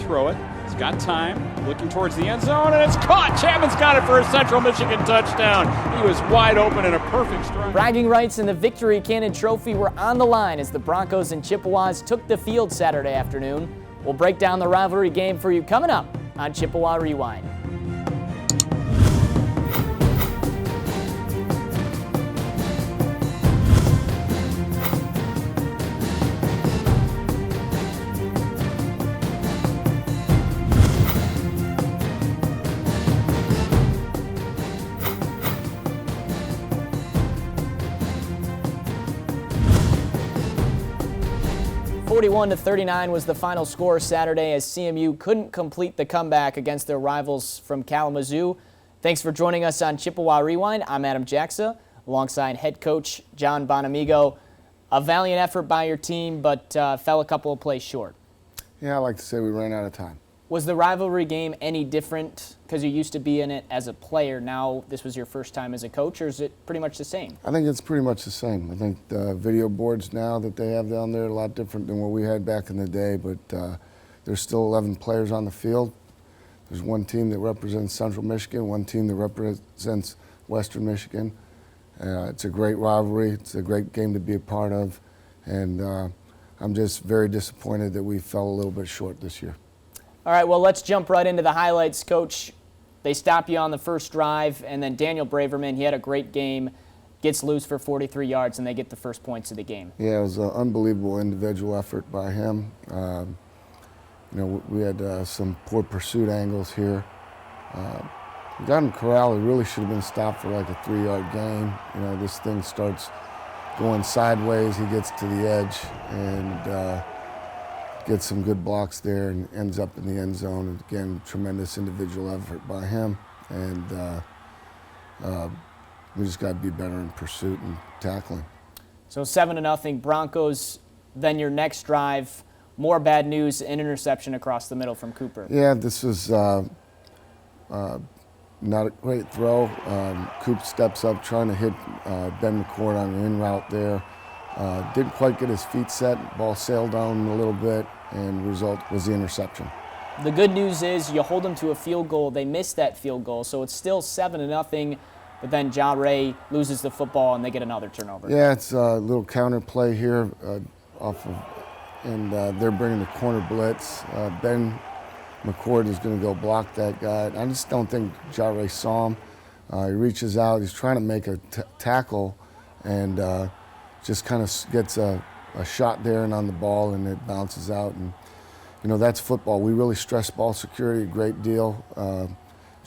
throw it. He's got time, looking towards the end zone, and it's caught. Chapman's got it for a Central Michigan touchdown. He was wide open and a perfect strike. Bragging rights in the Victory Cannon Trophy were on the line as the Broncos and Chippewas took the field Saturday afternoon. We'll break down the rivalry game for you coming up on Chippewa Rewind. (41-39) was the final score Saturday as CMU couldn't complete the comeback against their rivals from Kalamazoo. Thanks for joining us on Chippewa Rewind. I'm Adam Jaksa, alongside head coach John Bonamego. A valiant effort by your team, but fell a couple of plays short. Yeah, I like to say we ran out of time. Was the rivalry game any different because you used to be in it as a player? Now this was your first time as a coach, or is it pretty much the same? I think it's pretty much the same. I think the video boards now that they have down there are a lot different than what we had back in the day, but there's still 11 players on the field. There's one team that represents Central Michigan, one team that represents Western Michigan. It's a great rivalry. It's a great game to be a part of, and I'm just very disappointed that we fell a little bit short this year. All right, well, let's jump right into the highlights, Coach. They stop you on the first drive, and then Daniel Braverman, he had a great game, gets loose for 43 yards, and they get the first points of the game. Yeah, it was an unbelievable individual effort by him. We had some poor pursuit angles here. We got him corralled. He really should have been stopped for like a 3-yard gain. This thing starts going sideways. He gets to the edge and gets some good blocks there and ends up in the end zone. And again, tremendous individual effort by him. And we just got to be better in pursuit and tackling. So 7-0 Broncos. Then your next drive, more bad news, an interception across the middle from Cooper. Yeah, this was not a great throw. Coop steps up trying to hit Ben McCord on an in route there. Didn't quite get his feet set. Ball sailed down a little bit, and the result was the interception. The good news is you hold them to a field goal. They missed that field goal, so it's still 7-0. But then Ja Ray loses the football, and they get another turnover. Yeah, it's a little counter play here and they're bringing the corner blitz. Ben McCord is going to go block that guy. I just don't think Ja Ray saw him. He reaches out. He's trying to make a tackle, and just kind of gets a shot there and on the ball, and it bounces out. And that's football. We really stress ball security a great deal.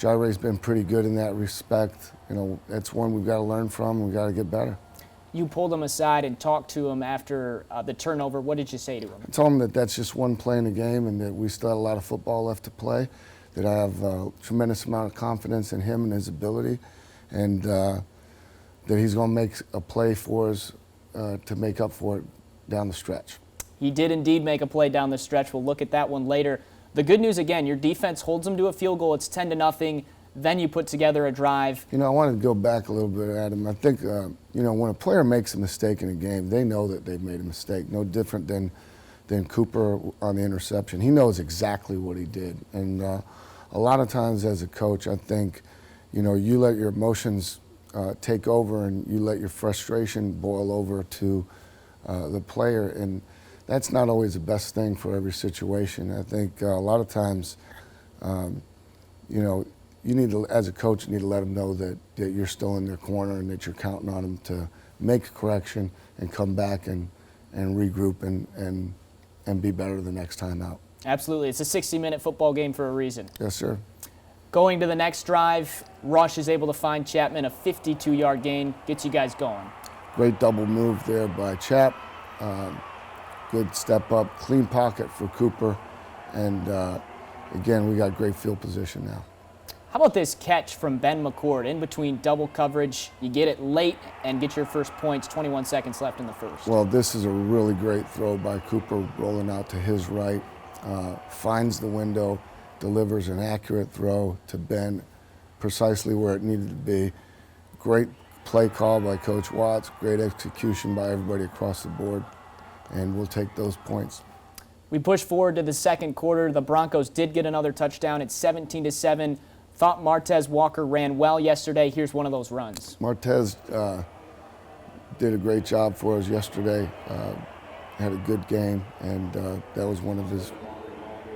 Ja Ray's been pretty good in that respect. That's one we've got to learn from. We've got to get better. You pulled him aside and talked to him after the turnover. What did you say to him? I told him that that's just one play in the game and that we still have a lot of football left to play, that I have a tremendous amount of confidence in him and his ability, and that he's going to make a play for us to make up for it down the stretch. He did indeed make a play down the stretch. We'll look at that one later. The good news, again, your defense holds them to a field goal. It's 10-0. Then you put together a drive. I wanted to go back a little bit, Adam. I think, when a player makes a mistake in a game, they know that they've made a mistake. No different than Cooper on the interception. He knows exactly what he did. And a lot of times as a coach, I think, you let your emotions take over and you let your frustration boil over to the player. And that's not always the best thing for every situation. I think a lot of times, you need to, as a coach, you need to let them know that you're still in their corner and that you're counting on them to make a correction and come back and regroup and be better the next time out. Absolutely. It's a 60-minute football game for a reason. Yes, sir. Going to the next drive, Rush is able to find Chapman, a 52-yard gain, gets you guys going. Great double move there by Chap. Good step up, clean pocket for Cooper. And again, we got great field position now. How about this catch from Ben McCord in between double coverage? You get it late and get your first points, 21 seconds left in the first. Well, this is a really great throw by Cooper, rolling out to his right, finds the window, delivers an accurate throw to Ben, precisely where it needed to be. Great play call by Coach Watts, great execution by everybody across the board, and we'll take those points. We push forward to the second quarter. The Broncos did get another touchdown. It's 17-7. Thought Martez Walker ran well yesterday. Here's one of those runs. Martez did a great job for us yesterday. Had a good game, and that was one of his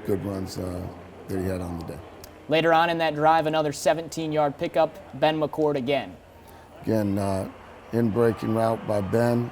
good runs that he had on the day. Later on in that drive, another 17-yard pickup. Ben McCord again. Again, in breaking route by Ben.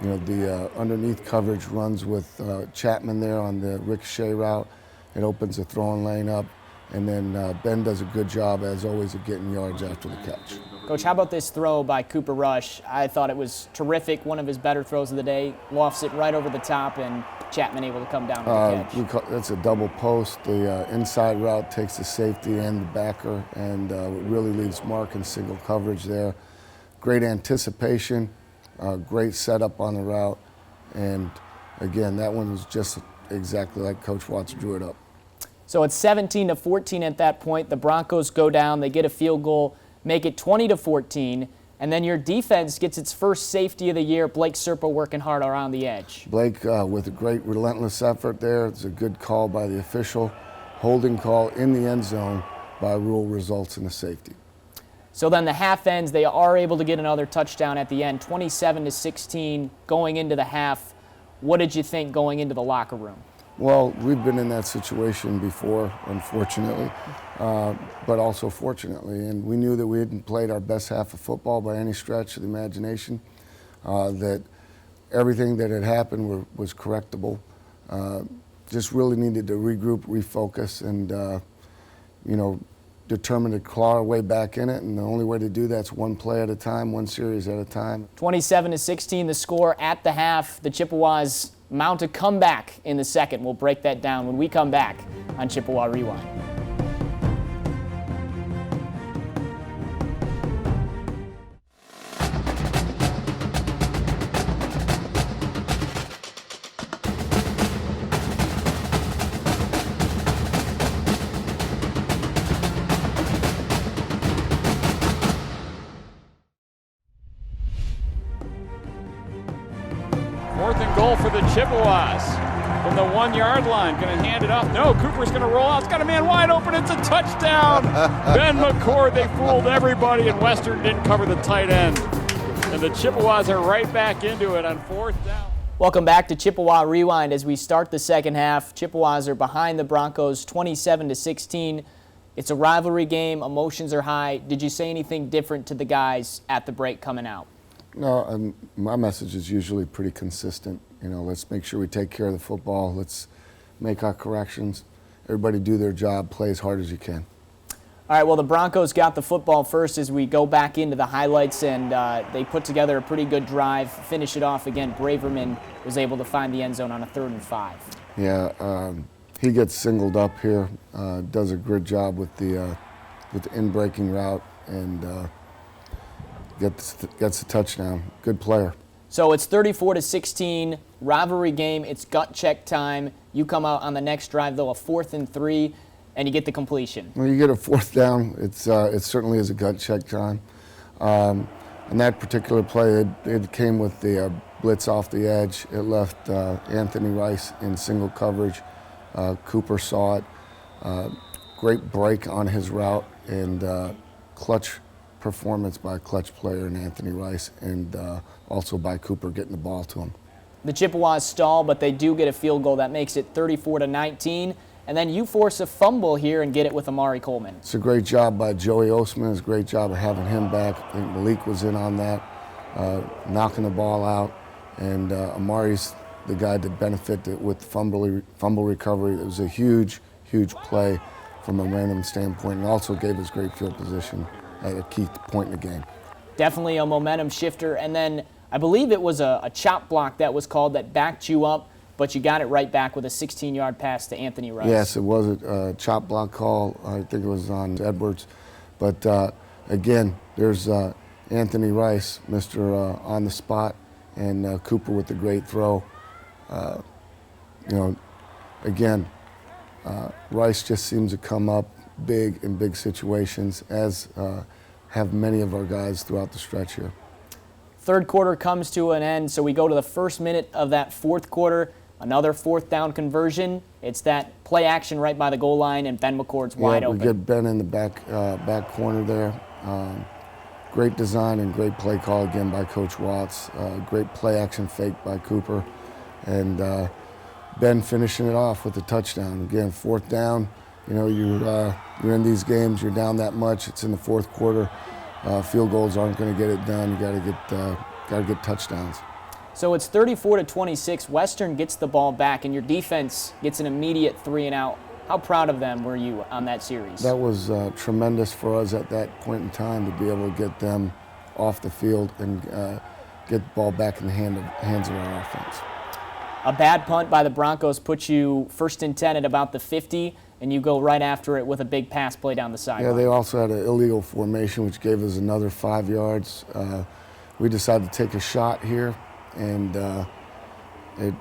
The underneath coverage runs with Chapman there on the ricochet route. It opens the throwing lane up, and then Ben does a good job, as always, of getting yards after the catch. Coach, how about this throw by Cooper Rush? I thought it was terrific, one of his better throws of the day. Lofts it right over the top, and Chapman able to come down with the catch. That's a double post. The inside route takes the safety and the backer, and really leaves Mark in single coverage there. Great anticipation. Great setup on the route, and again, that one was just exactly like Coach Watts drew it up. So it's 17-14 at that point. The Broncos go down, they get a field goal, make it 20-14, and then your defense gets its first safety of the year. Blake Serpa working hard around the edge. Blake with a great relentless effort there. It's a good call by the official. Holding call in the end zone by rule results in a safety. So then the half ends, they are able to get another touchdown at the end, 27-16 going into the half. What did you think going into the locker room? Well, we've been in that situation before, unfortunately, but also fortunately. And we knew that we hadn't played our best half of football by any stretch of the imagination, that everything that had happened was correctable. Just really needed to regroup, refocus, and, determined to claw our way back in it, and the only way to do that's one play at a time, one series at a time. 27-16 the score at the half. The Chippewas mount a comeback in the second. We'll break that down when we come back on Chippewa Rewind. Fourth and goal for the Chippewas. From the 1-yard line, going to hand it off. No, Cooper's going to roll out. It's got a man wide open. It's a touchdown. Ben McCord, they fooled everybody, and Western didn't cover the tight end. And the Chippewas are right back into it on fourth down. Welcome back to Chippewa Rewind as we start the second half. Chippewas are behind the Broncos 27-16. It's a rivalry game. Emotions are high. Did you say anything different to the guys at the break coming out? No, my message is usually pretty consistent. Let's make sure we take care of the football. Let's make our corrections. Everybody do their job, play as hard as you can. All right, well, the Broncos got the football first as we go back into the highlights, and they put together a pretty good drive, finish it off again. Braverman was able to find the end zone on a 3rd and 5. Yeah, he gets singled up here, does a good job with the in-breaking route, and gets the touchdown. Good player. So it's 34-16, rivalry game. It's gut check time. You come out on the next drive, though, a 4th and 3, and you get the completion. When you get a 4th down, it certainly is a gut check time. And that particular play, it came with the blitz off the edge. It left Anthony Rice in single coverage. Cooper saw it. Great break on his route, and clutch performance by a clutch player in Anthony Rice, and also by Cooper getting the ball to him. The Chippewas stall, but they do get a field goal. That makes it 34-19. And then you force a fumble here and get it with Amari Coleman. It's a great job by Joey Osman. It's a great job of having him back. I think Malik was in on that, knocking the ball out. And Amari's the guy to benefit with fumble recovery. It was a huge, huge play from a random standpoint, and also gave us great field position at a key point in the game. Definitely a momentum shifter. And then I believe it was a chop block that was called that backed you up, but you got it right back with a 16-yard pass to Anthony Rice. Yes, it was a chop block call. I think it was on Edwards. But again, there's Anthony Rice, Mr. On the spot, and Cooper with the great throw. Again, Rice just seems to come up big in big situations, as have many of our guys throughout the stretch here. Third quarter comes to an end, so we go to the first minute of that fourth quarter. Another 4th down conversion. It's that play action right by the goal line, and Ben McCord's wide open. We get Ben in the back corner there. Great design and great play call again by Coach Watts. Great play action fake by Cooper. And Ben finishing it off with a touchdown. Again, 4th down. You know, you're in these games, you're down that much. It's in the 4th quarter. Field goals aren't going to get it done. You got to get touchdowns. So it's 34-26. Western gets the ball back, and your defense gets an immediate 3-and-out. How proud of them were you on that series? That was tremendous for us at that point in time to be able to get them off the field and get the ball back in the hands of our offense. A bad punt by the Broncos puts you 1st and 10 at about the 50, and you go right after it with a big pass play down the sideline. Yeah, they also had an illegal formation, which gave us another 5 yards. We decided to take a shot here, and it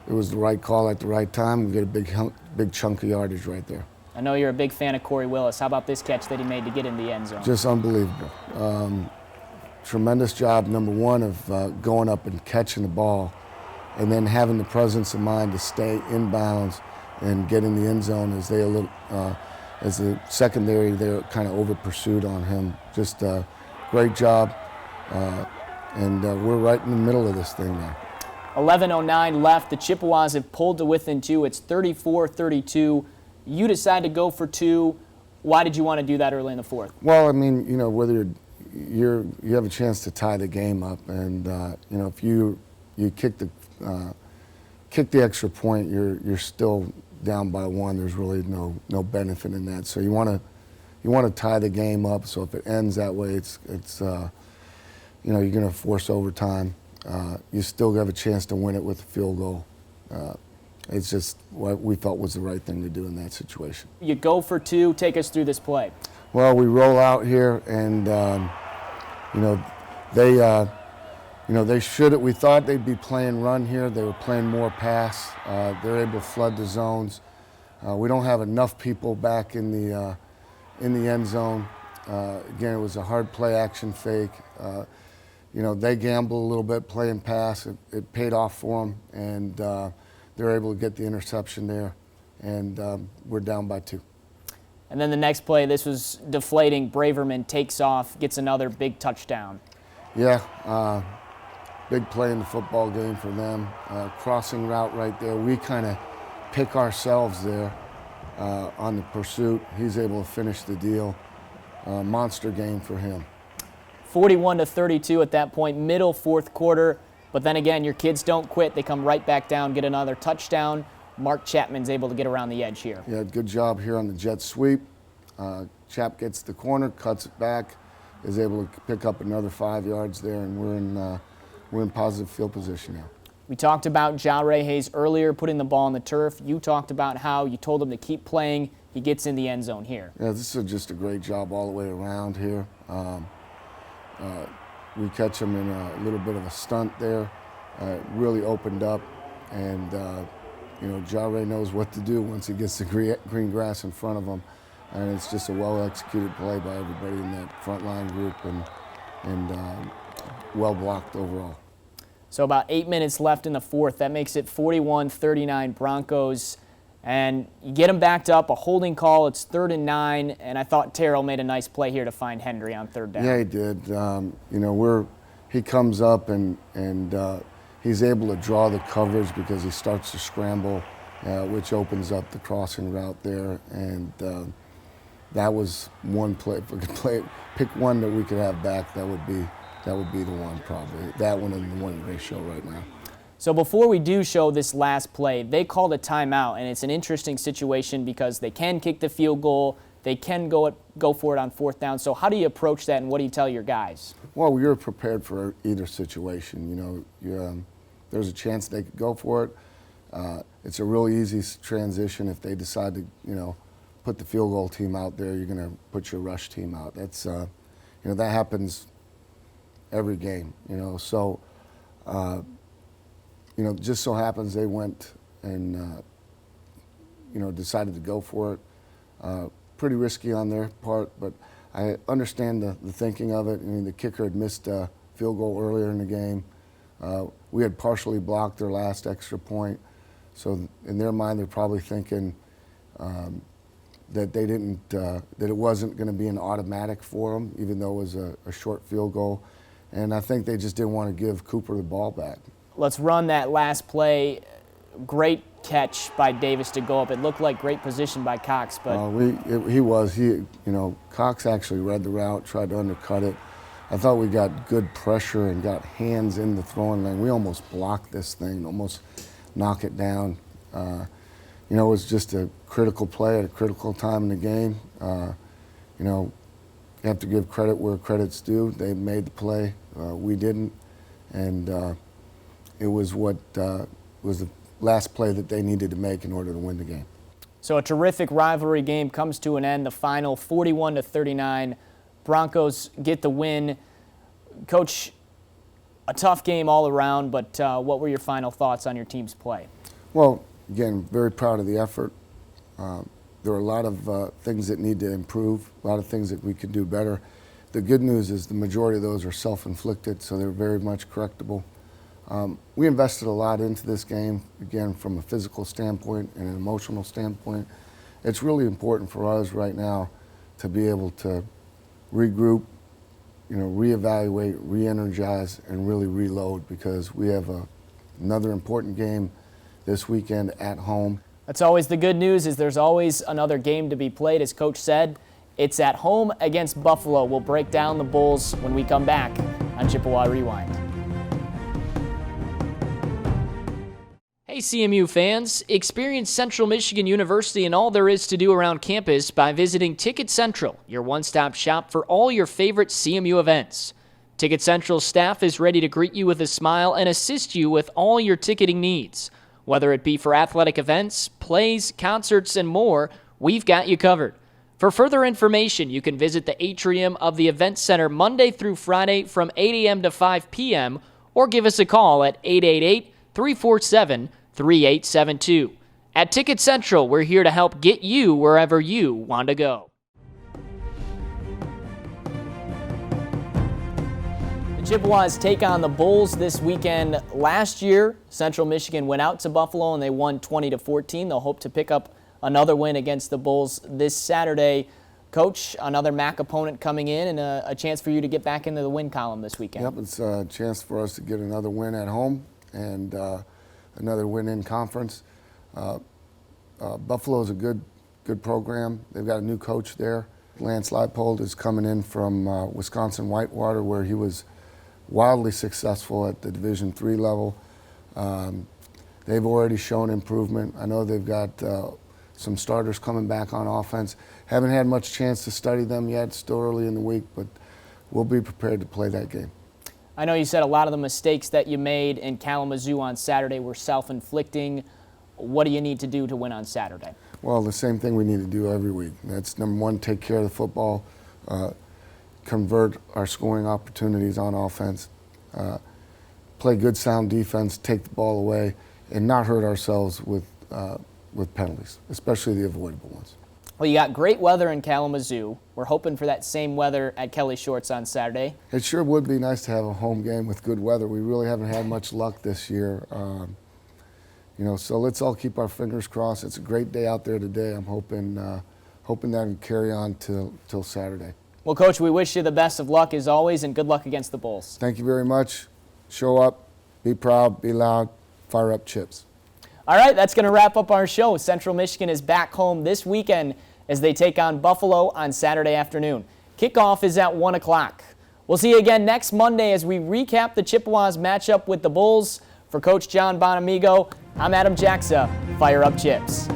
was the right call at the right time. We get a big chunk of yardage right there. I know you're a big fan of Corey Willis. How about this catch that he made to get in the end zone? Just unbelievable. Tremendous job, number one, of going up and catching the ball, and then having the presence of mind to stay inbounds and get in the end zone as as the secondary, they're kind of over pursued on him. Just a great job, and we're right in the middle of this thing now. 11:09 left. The Chippewas have pulled to within 2. It's 34-32. You decide to go for 2. Why did you want to do that early in the 4th? Well, I mean, you know, whether you have a chance to tie the game up, and you know, if you kick the extra point, you're still down by 1. There's really no benefit in that. So you want to tie the game up. So if it ends that way, it's you know, you're going to force overtime. You still have a chance to win it with a field goal. It's just what we felt was the right thing to do in that situation. You go for 2. Take us through this play. Well, we roll out here, and you know, they should have. We thought they'd be playing run here. They were playing more pass. They're able to flood the zones. We don't have enough people back in the end zone. Again, it was a hard play action fake. You know, they gambled a little bit playing pass. It paid off for them, and they're able to get the interception there, and we're down by 2. And then the next play, this was deflating. Braverman takes off, gets another big touchdown. Yeah, big play in the football game for them. Crossing route right there. We kind of pick ourselves there on the pursuit. He's able to finish the deal. Monster game for him. 41-32 at that point, middle 4th quarter. But then again, your kids don't quit. They come right back down, get another touchdown. Mark Chapman's able to get around the edge here. Yeah, good job here on the jet sweep. Chap gets the corner, cuts it back, is able to pick up another 5 yards there, and we're in positive field position now. We talked about Jahray Hayes earlier, putting the ball on the turf. You talked about how you told him to keep playing. He gets in the end zone here. Yeah, this is just a great job all the way around here. We catch him in a little bit of a stunt there. Really opened up, and you know, Jahray knows what to do once he gets the green grass in front of him, and it's just a well-executed play by everybody in that front line group, and well blocked overall. So about 8 minutes left in the 4th. That makes it 41-39 Broncos. And you get them backed up, a holding call. It's 3rd and 9, and I thought Terrell made a nice play here to find Henry on 3rd down. Yeah, he did. You know, he comes up and he's able to draw the coverage because he starts to scramble, which opens up the crossing route there. And that was one play. If we could pick one that we could have back, that would be the one probably. That one and the one that they show right now. So before we do show this last play, they called a timeout, and it's an interesting situation because they can kick the field goal, they can go for it on 4th down. So how do you approach that, and what do you tell your guys? Well, you're prepared for either situation. You know, there's a chance they could go for it. It's a really easy transition if they decide to, you know, put the field goal team out there. You're going to put your rush team out. That's, you know, that happens every game. You know, so. You know, just so happens they went and, you know, decided to go for it. Pretty risky on their part, but I understand the thinking of it. I mean, the kicker had missed a field goal earlier in the game. We had partially blocked their last extra point. So in their mind, they're probably thinking that they didn't, that it wasn't going to be an automatic for them, even though it was a short field goal. And I think they just didn't want to give Cooper the ball back. Let's run that last play. Great catch by Davis to go up. It looked like great position by Cox, but Cox actually read the route, tried to undercut it. I thought we got good pressure and got hands in the throwing lane. We almost blocked this thing, almost knock it down. It was just a critical play at a critical time in the game. You have to give credit where credit's due. They made the play. We didn't. And it was what was the last play that they needed to make in order to win the game. So a terrific rivalry game comes to an end. The final 41-39. Broncos get the win. Coach, a tough game all around, but what were your final thoughts on your team's play? Well, again, very proud of the effort. There are a lot of things that need to improve, a lot of things that we could do better. The good news is the majority of those are self-inflicted, so they're very much correctable. We invested a lot into this game, again, from a physical standpoint and an emotional standpoint. It's really important for us right now to be able to regroup, reevaluate, re-energize, and really reload, because we have another important game this weekend at home. That's always the good news, is there's always another game to be played. As Coach said, it's at home against Buffalo. We'll break down the Bulls when we come back on Chippewa Rewind. Hey CMU fans, experience Central Michigan University and all there is to do around campus by visiting Ticket Central, your one-stop shop for all your favorite CMU events. Ticket Central's staff is ready to greet you with a smile and assist you with all your ticketing needs. Whether it be for athletic events, plays, concerts, and more, we've got you covered. For further information, you can visit the atrium of the Event Center Monday through Friday from 8 a.m. to 5 p.m. or give us a call at 888-347-3872. At Ticket Central, we're here to help get you wherever you want to go. The Chippewas take on the Bulls this weekend. Last year, Central Michigan went out to Buffalo and they won 20-14. They'll hope to pick up another win against the Bulls this Saturday. Coach, another MAC opponent coming in and a chance for you to get back into the win column this weekend. Yep, it's a chance for us to get another win at home and another win in conference. Buffalo is a good program. They've got a new coach there. Lance Leipold is coming in from Wisconsin Whitewater, where he was wildly successful at the Division III level. They've already shown improvement. I know they've got some starters coming back on offense. Haven't had much chance to study them yet. Still early in the week, but we'll be prepared to play that game. I know you said a lot of the mistakes that you made in Kalamazoo on Saturday were self-inflicting. What do you need to do to win on Saturday? Well, the same thing we need to do every week. That's number one, take care of the football, convert our scoring opportunities on offense, play good sound defense, take the ball away, and not hurt ourselves with penalties, especially the avoidable ones. Well, you got great weather in Kalamazoo. We're hoping for that same weather at Kelly Shorts on Saturday. It sure would be nice to have a home game with good weather. We really haven't had much luck this year. So let's all keep our fingers crossed. It's a great day out there today. I'm hoping that can carry on till Saturday. Well, Coach, we wish you the best of luck as always, and good luck against the Bulls. Thank you very much. Show up, be proud, be loud, fire up Chips. All right, that's going to wrap up our show. Central Michigan is back home this weekend as they take on Buffalo on Saturday afternoon. Kickoff is at 1 o'clock. We'll see you again next Monday as we recap the Chippewas matchup with the Bulls. For Coach John Bonamego, I'm Adam Jaksa. Fire up Chips.